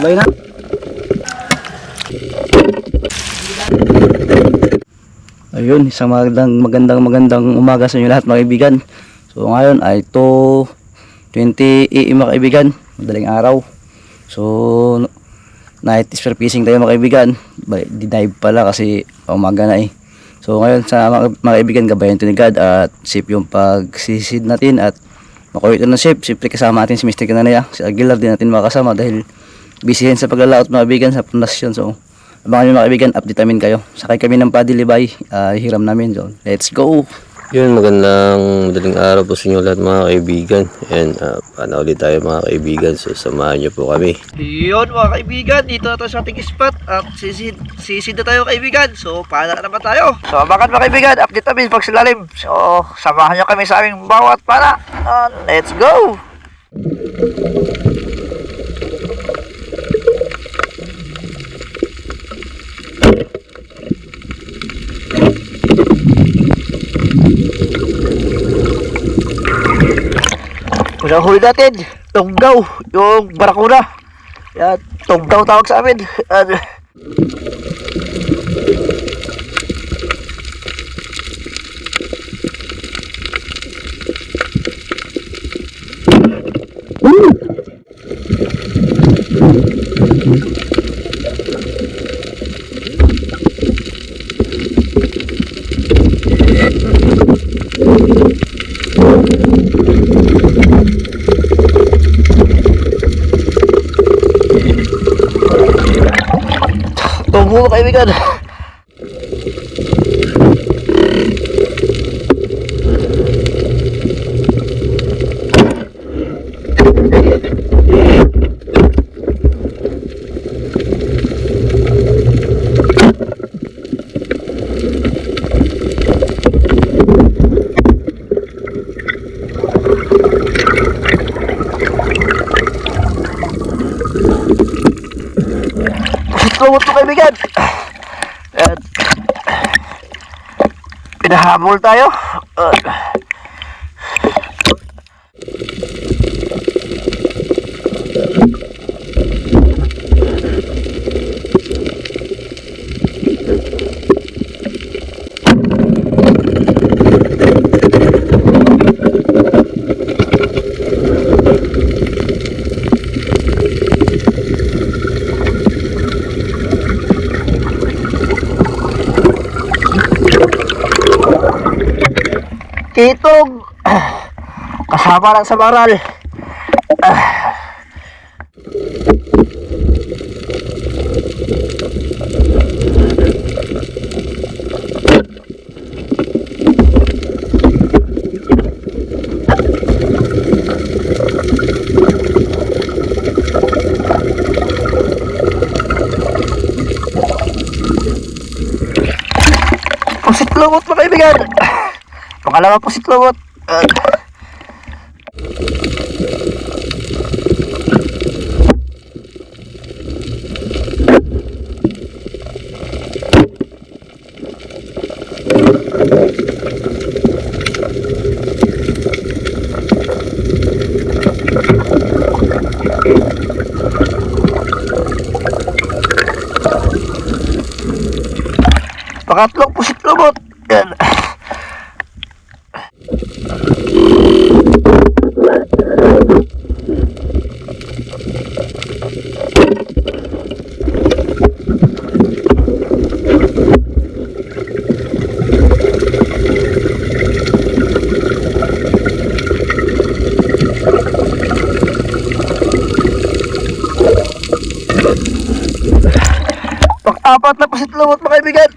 Sabay na. Ayun, isang magandang umaga sa inyo lahat mga kaibigan. So ngayon ay 2:20 AM mga kaibigan, madaling araw. So night spear fishing tayo mga kaibigan. Dive pala kasi umaga na eh. So ngayon sa mga kaibigan, gabayan tinigad at safe yung pagsisid natin at makuha ito ng safe. Siyempre kasama natin si Mr. Kananaya, si Aguilar din natin makasama dahil busy sa paglalaot mga kaibigan sa pundasyon. So abangan nyo mga kaibigan, update namin kayo. Sakay kami ng padilibay, hiram namin. So let's go! Yun, magandang madaling araw po sa inyo lahat mga kaibigan. And paano ulit tayo mga kaibigan, so samahan nyo po kami. Yun mga kaibigan, dito na tayo sa ating spot at sisid na tayo kaibigan. So paano naman tayo? So abangan mga kaibigan, update namin pag silalim. So samahan nyo kami sa aming bawat para. Let's go! Unang huli natin, tunggaw, yung barakuna. Yan, tunggaw tawag sa amin. Tunggu kaibigan. Tunggu to kaibigan. At pinahabol tayo. Kitog kasama lang sa baral. Pusit lumot mga kaibigan. Pangalawa po si Tlawot. Pangatlong po si Tlawot. Yan. Pang-apat na po si Tlawot mga kaibigan.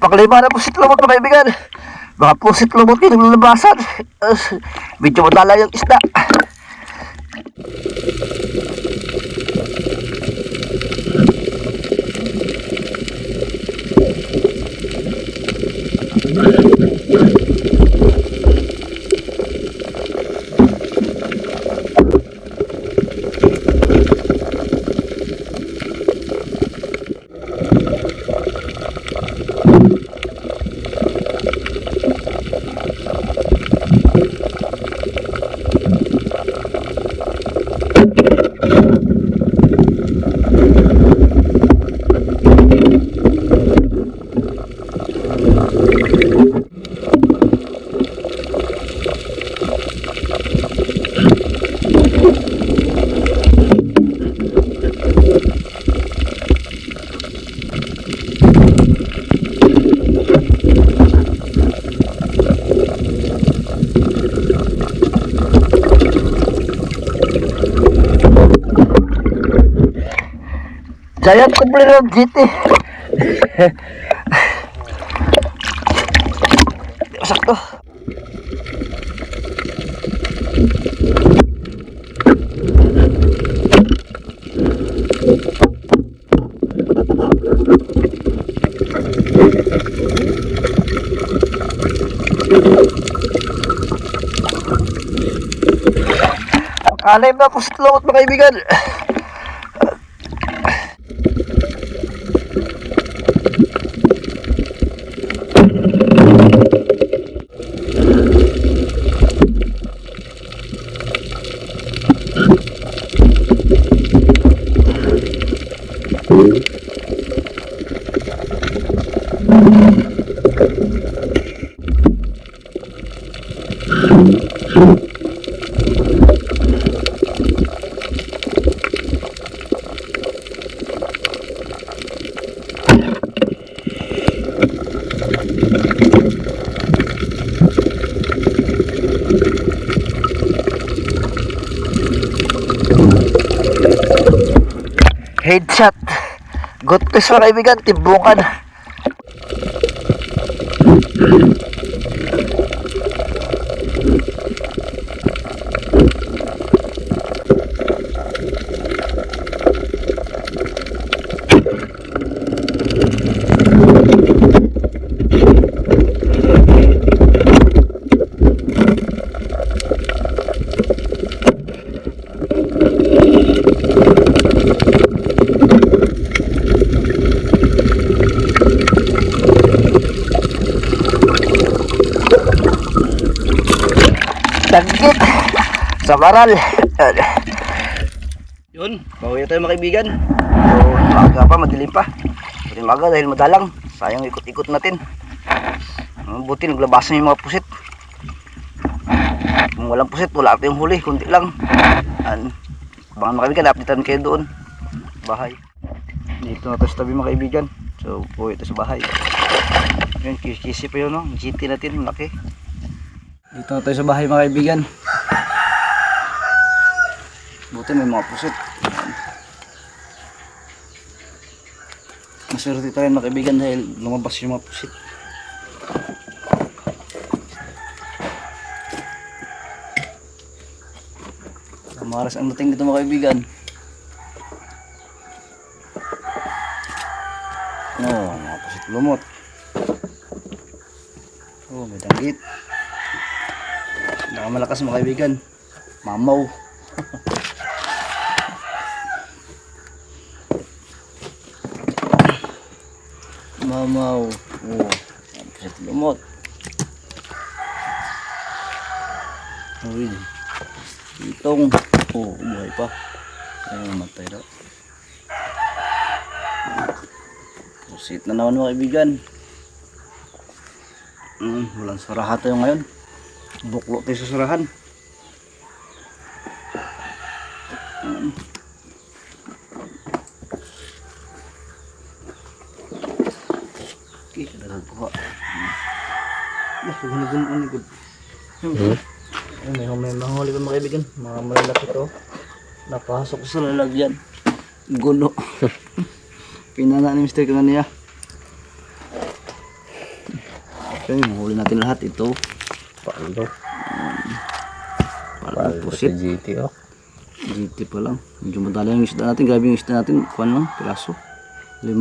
Panglima na po si Tlawot mga kaibigan. Baka po si Tlawot yung lalabasan. Medyo madala yung isda. Giant Cobbler of GT. Sakto. Anim na po sa tulungot mga kaibigan. Headshot. Good place mga kaibigan, tibungan. Tagit sa baral. Yun, bawi na tayo mga kaibigan. So, maaga pa, madilim pa. Buti maaga dahil madalang. Sayang ikot-ikot natin. Buti naglabasan yung mga pusit. Kung walang pusit, wala tayong huli, kunti lang. Abangan mga kaibigan, updatean kayo doon. Bahay. Dito na tayo sa tabi mga kaibigan. So, bawi tayo sa bahay. Yun, kisi pa yun, no? GT natin, malaki. Dito na tayo sa bahay mga kaibigan. Buti may mga pusit. Maswerte tayo mga kaibigan dahil lumabas yung mga pusit. Maras ang dating dito mga kaibigan. Oh, mga pusit lumot. Oh, may danggit. Malakas mga kaibigan. Mamaw. Mamaw. Oh, pusit lumot. Uy. Itong. Oh, buhay pa. Ayun, matay daw. Pusit na naman mga kaibigan. Walang sarahan tayo ngayon. Buklo tayo sa sarahan. Okay, kada nagkuha. Gunagun ang likod. May mahuli pa mga kaibigan. Mga malalaki to. Napasok sa lalagyan. Gulo. Pinana ni Mr. Kananiya. Okay, mahuli natin lahat ito. Paano to? Parang pusit. GT oh. GT pa lang. Medyo madali yung isda natin. Grabe yung isda natin. Kuan lang, piraso. 5.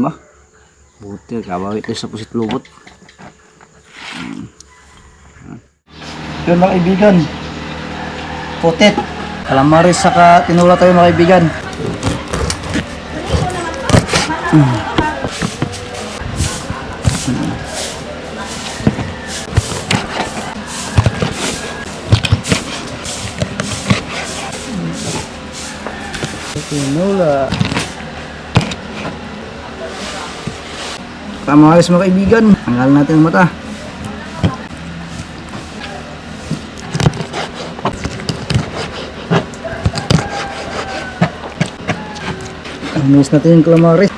Buti, kabawi tayo sa pusit lubot. Yun mga kaibigan. Putit. Calamares saka tinula tayo mga kaibigan. Tinula. Calamares mga kaibigan. Tanggalin natin ang mata. Amis natin yung calamares.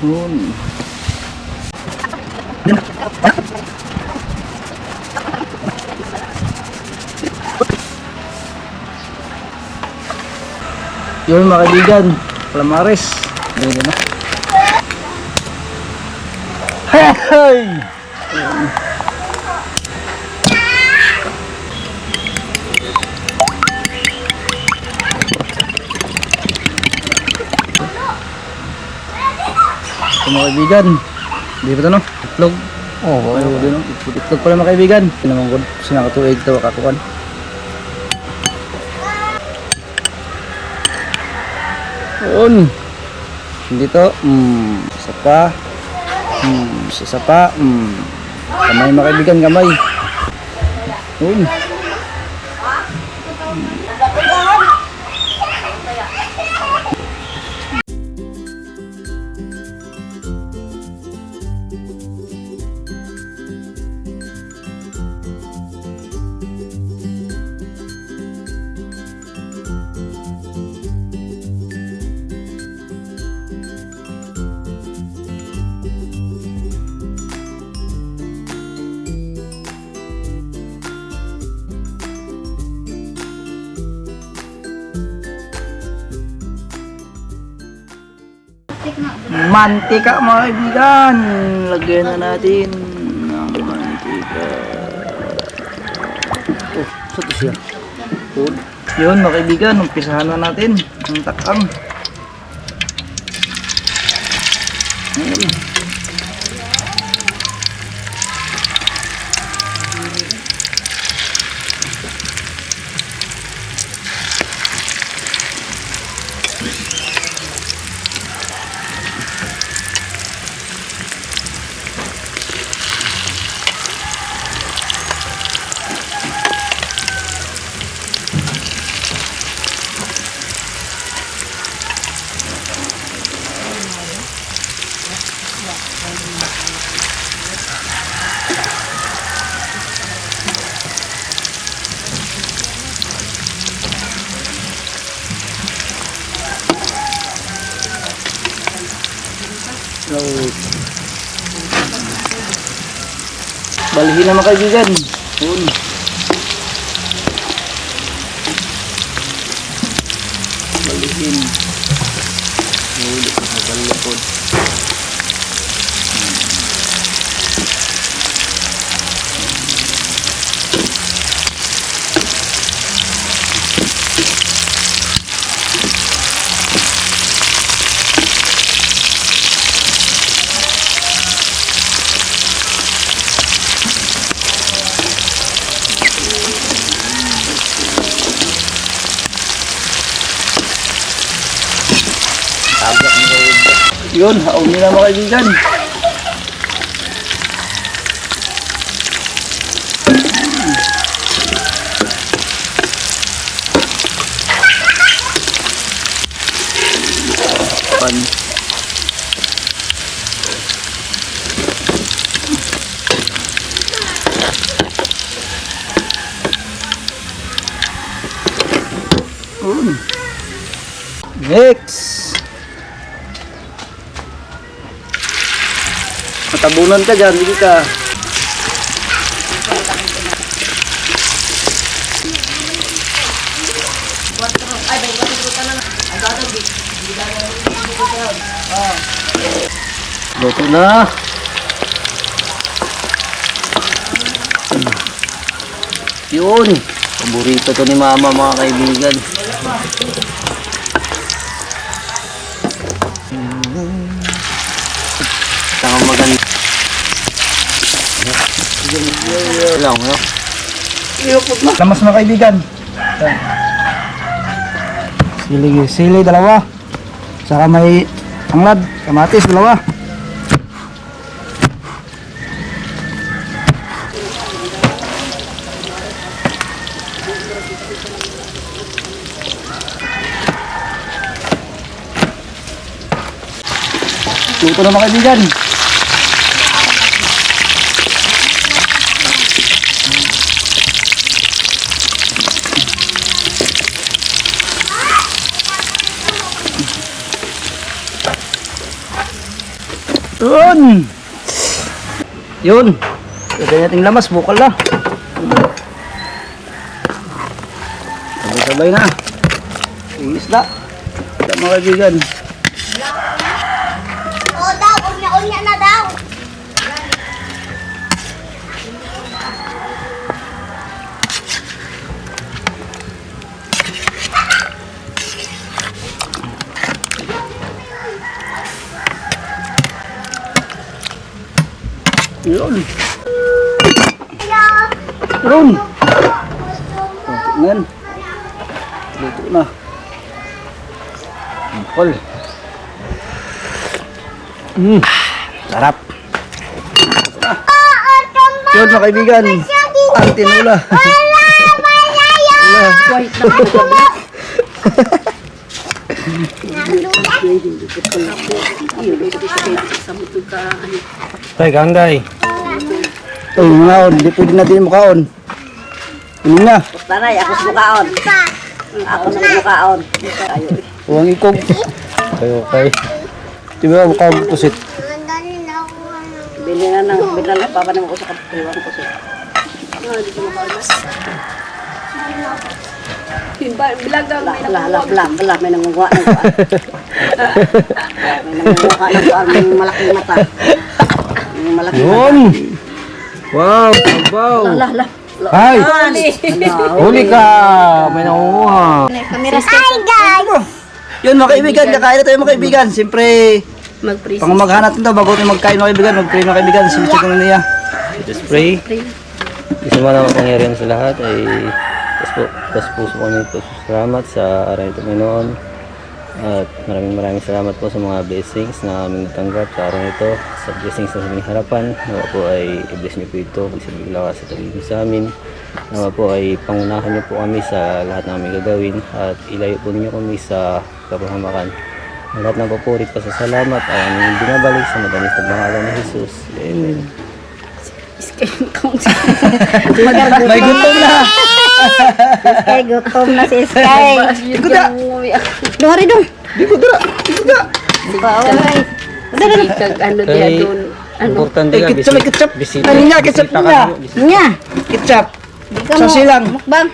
Yun. Yun mga kaibigan, calamares. Ganyan na. Hey! Ito mga kaibigan, di ba ito no? Itlog. Oo, ayaw din no? Itlog pala mga kaibigan. Ito naman ko, sinakatuig ito kakuan. Yun. Dito, isa pa. Isa pa. Kamay mga kaibigan, kamay. Yun. Mantika mga kaibigan, lagyan na natin ng mantika. Oh, saan to siya? Yun mga kaibigan, umpisahan na natin ang takang. So, balihin na mga kaibigan. Yun. Balihin. Huli ko sa balipod. Yun, haon nila mga kaibigan. Pan. Next. Matabunan ka dyan, hindi ka. Luto na. Yun. Paborito to ni mama mga kaibigan. Tama maganda. Lang, no? Lamas mga kaibigan. Sili dalawa. Saka may tanglad, kamatis dalawa. Luto na mga kaibigan. Yun! Yun! Lagyan natin lamas, bukal na. Sabay-sabay na. Tingis na. Ito mga kaibigan. Oo daw, unya-unya na daw. Yun! Yun! Ngayon. Luto na. Bukal. Sarap. Yun mga kaibigan. Ang tinula. White na Tay, gangay. Ito yung ngaon. Hindi pwede natin mukaon. Ano na? Tanay, ako sa mukaon. Ako sa mukaon. Huwag ikog. Kayo, kay. Diba mukaon pusit. Binala pa naman ko sa kapiliwan ko siya. Bilag, may nangunguha ng kuwan. May nangunguha ng kuwan, may malaking mata. May malaking mata. Yun! Wow! Wow! Ay! Huli ka! May nakuha. Hi guys! Yun mga kaibigan, kakain na tayo mga kaibigan. Siyempre, Mag-freeze. pang maghanap nito bago tayo magkain mga kaibigan. Mag-pray mga kaibigan. Sinusin ko na niya. Just pray. Gusto mo na mapangyarihan sa lahat ay puso ko nito. Salamat sa araw nito, Panginoon. At maraming salamat po sa mga blessings na aming natanggap sa araw nito. Sa blessings na aming harapan. Nawa po ay i-bless niyo po ito. Magsabing lakas sa taligid sa amin. Nawa po ay pangunahan niyo po kami sa lahat na aming gagawin. At ilayo po niyo kami sa kapahamakan. Ang lahat ng papurit pa sa salamat ay aming binabalik sa madalis na pangalan ni Jesus. Amen. May gutom na! Sky, gutom na si Sky. Di ko da! Dori dong. Di ko da! Di ko da! Kay, importante Eh, nga, ketchup, may ketchup. bisita. Ano nga, ketchup Bisita ka niya? ninyo, bisita. Nya. Ketchup! Di ka Sa mo. silang. Mukbang.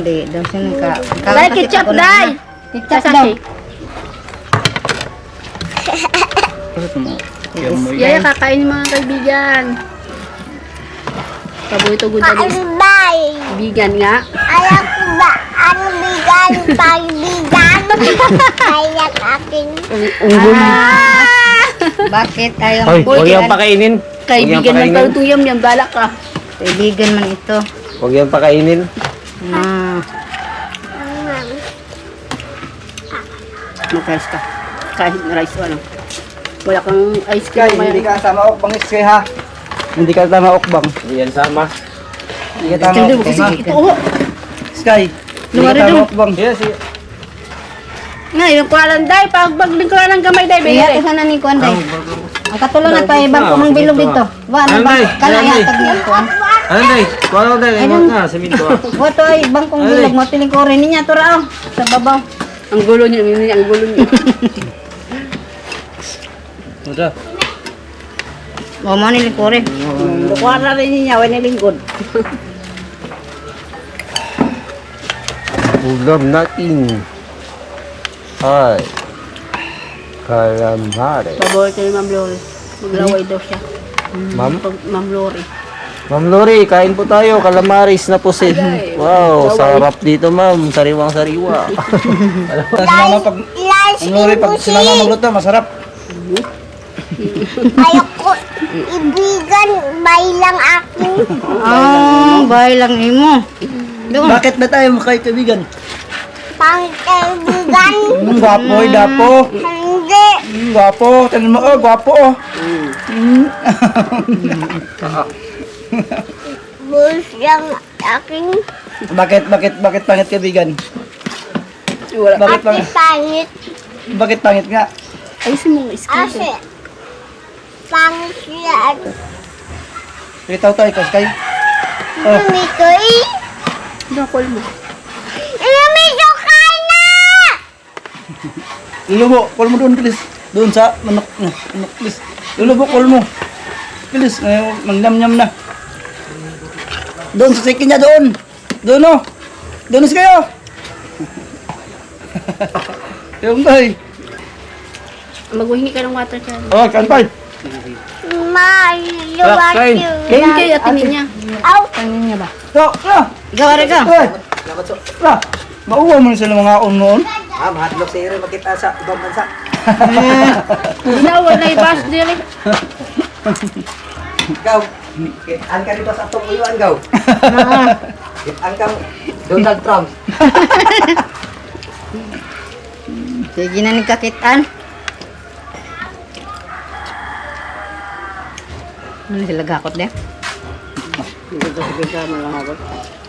Di. Daw sinin ka. Dai, ketchup, dai. Ketchup daw. Yaya, kakain mga kaibigan. Paborito good na Kain bye! kaibigan nga. Alam ko ba? Ano bigan? Pagbigan? Ayak akin. Bakit ayaw Hoy, mo? huwag yung pakainin. Kaibigan man tayo itong yam balak ka. Kaibigan man ito. Huwag yung pakainin. Mag-rice ka. Kahit na rice o ano. Wala kang ice Sky, cream. hindi ka tama okbang Sky ha. Hindi ka tama okbang. Hindi yan sama. Hindi ka tama Hindi mo okbang kasi ha. ito. Oh. Sky, hindi ka Lumari tama dun. okbang. Yes, Nga, yung kuwalan day. Pag ko ng gamay day. Iya, Bigay. isa na ni Kuan day. Ang katulong na pa ibang kumang bilog dito. Wa na ba? Kana yatag niya Kuan. ano day? Kuwala day, ay mo na, sabihin ko. Wa to ay ibang kung bilog mo tiling ko rin niya to rao sa babaw. Ang gulo niya. Ang gulo niya. Ito. Wa mo ni ko rin. Kuha na rin niya. Wala lingkod. Ulam natin. Ay. Calamari. Paborito ni Ma'am Lori. Maglaway daw siya. Ma'am? Ma'am Lori. Ma'am Lori, kain po tayo. Calamaris na pusit. Wow, sarap dito ma'am. Sariwang-sariwa. Last magluto, masarap. ayoko ibigan, baylang ako. Bahay lang imo. Doon. Bakit ba tayo kaibigan? Pangkaibigan, Gwapo, dapo. hindi. Gwapo, tingnan mo, gwapo. Bus yung aking Bakit pangit kaibigan? Wala. ate pangit. Bakit pangit nga? Ayusin mo ang skin. Kasi pangit siya at Ikaw tayo, Kay. lumito eh. Dakol mo. Lumito ka na! Lulubo, call mo doon, please. Doon sa manok, please. Lulubo, call mo. Please, mangnam-nyam na. Doon sa sikin niya, doon. Doon, oh. Doon is kayo. Yung tay. Magwahingi ka ng water dyan. Oh, kanpay. Maluwag Kain. yun. Kain kayo at niya. Aw! Kanin niya ba? So, Ikaw, are ka. mauwa mo na sila mga on noon. Mahadlok sa iri makita sa ibang bansa. Ginawa na ibas dili. Gaw, ang ka dito sa atong uyuan gaw. Ang kang Donald Trump. Sige na nagkakitaan. Ano sila gakot niya?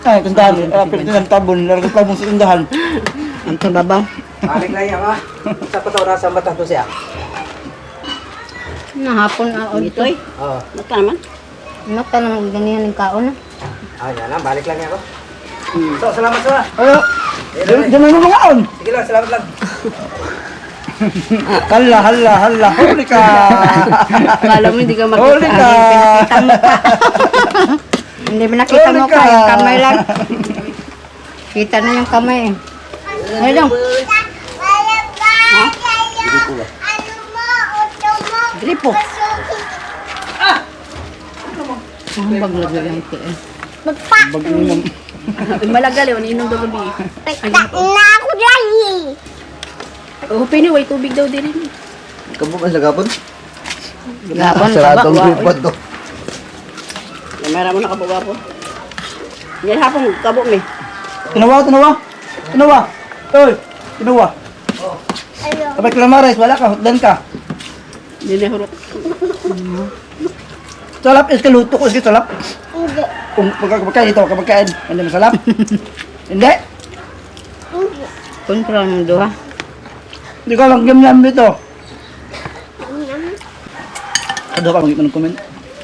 Ay, kandahan. Pinagdahan tabon. Larga tabon sa kandahan. Ang tababaw. Balik lang yan ha. Sa pataw na sa mata to siya. Nahapon Ito eh. Oo. Basta naman. Ano ka naman ganyan ng kaon na? Yan lang, balik lang yan ako. So, salamat sa. Ayo. Diyan na mga on. Sige lang, salamat lang. Hala. Huli ka. Akala mo hindi ka Huli makita. ka. Hindi mo nakita mo ka, yung kamay lang. Kita na yung kamay eh. Ayun. Wala ba? Ano mo? Uto mo? Gripo. Masuki. Ang baglagay lang ito eh. Malagal yun, inom daw gabi. Na ako lagi. Oh, piniway tubig daw din. Kamu mas lagapon? Gapon, Saradong taba. gripod to. Meron mo na kabuga po. Yan hapon, kabo me. Tinawa. Oy, tinawa. Ano? Kapag kalamares, wala ka, hutdan ka. Hindi na hurot. Salap, iskaluto ko, salap. Hindi. Kung pagkakain ito, kapagkain, hindi masalap. Hindi. Hindi. Kontrol mo doha. Hindi ka lang gamyam dito. Ano ka, mag-comment?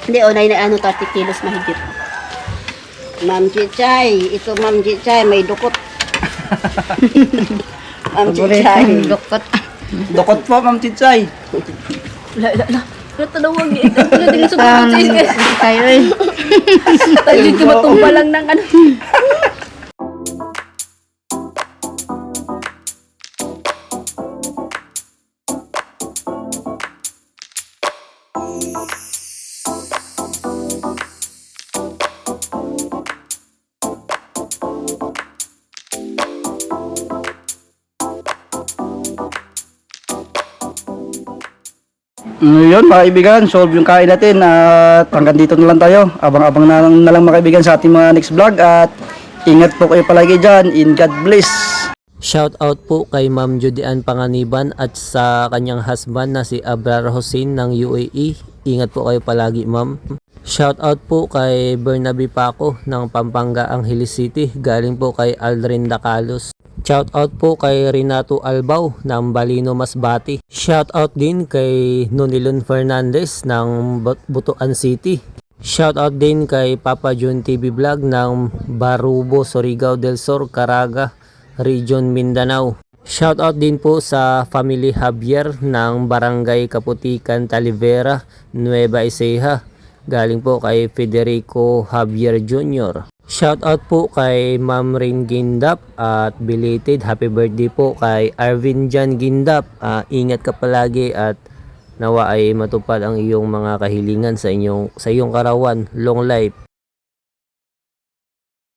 Hindi, onay na ano, 30 kilos mahigit. Ma'am Chichay, ito Ma'am Chichay, may dukot. Ma'am Chichay. Dukot. Dokot po, Ma'am Chichay. La. Pero tanawag eh. Ito din sa mga Chichay. Tayo eh. Tayo dito matumba lang ng ano. Yun mga kaibigan, solve yung kain natin at hanggang dito na lang tayo. Abang-abang na lang mga kaibigan sa ating mga next vlog at ingat po kayo palagi dyan. In God bless. Shout out po kay Ma'am Judian Panganiban at sa kanyang husband na si Abrar Hussein ng UAE. Ingat po kayo palagi, ma'am. Shout out po kay Bernabe Paco ng Pampanga, Angeles City. Galing po kay Aldrin Dacalos. Shout out po kay Renato Albao ng Balino Masbati. Shout out din kay Nonilon Fernandez ng Butuan City. Shout out din kay Papa John TV Vlog ng Barubo, Surigao del Sur, Caraga, Region Mindanao. Shout out din po sa Family Javier ng Barangay Kaputikan, Talivera, Nueva Ecija. Galing po kay Federico Javier Jr. Shout out po kay Ma'am Rain Gindap at belated happy birthday po kay Arvin Jan Gindap. Ingat ka palagi at nawa ay matupad ang iyong mga kahilingan sa iyong karawan. Long life.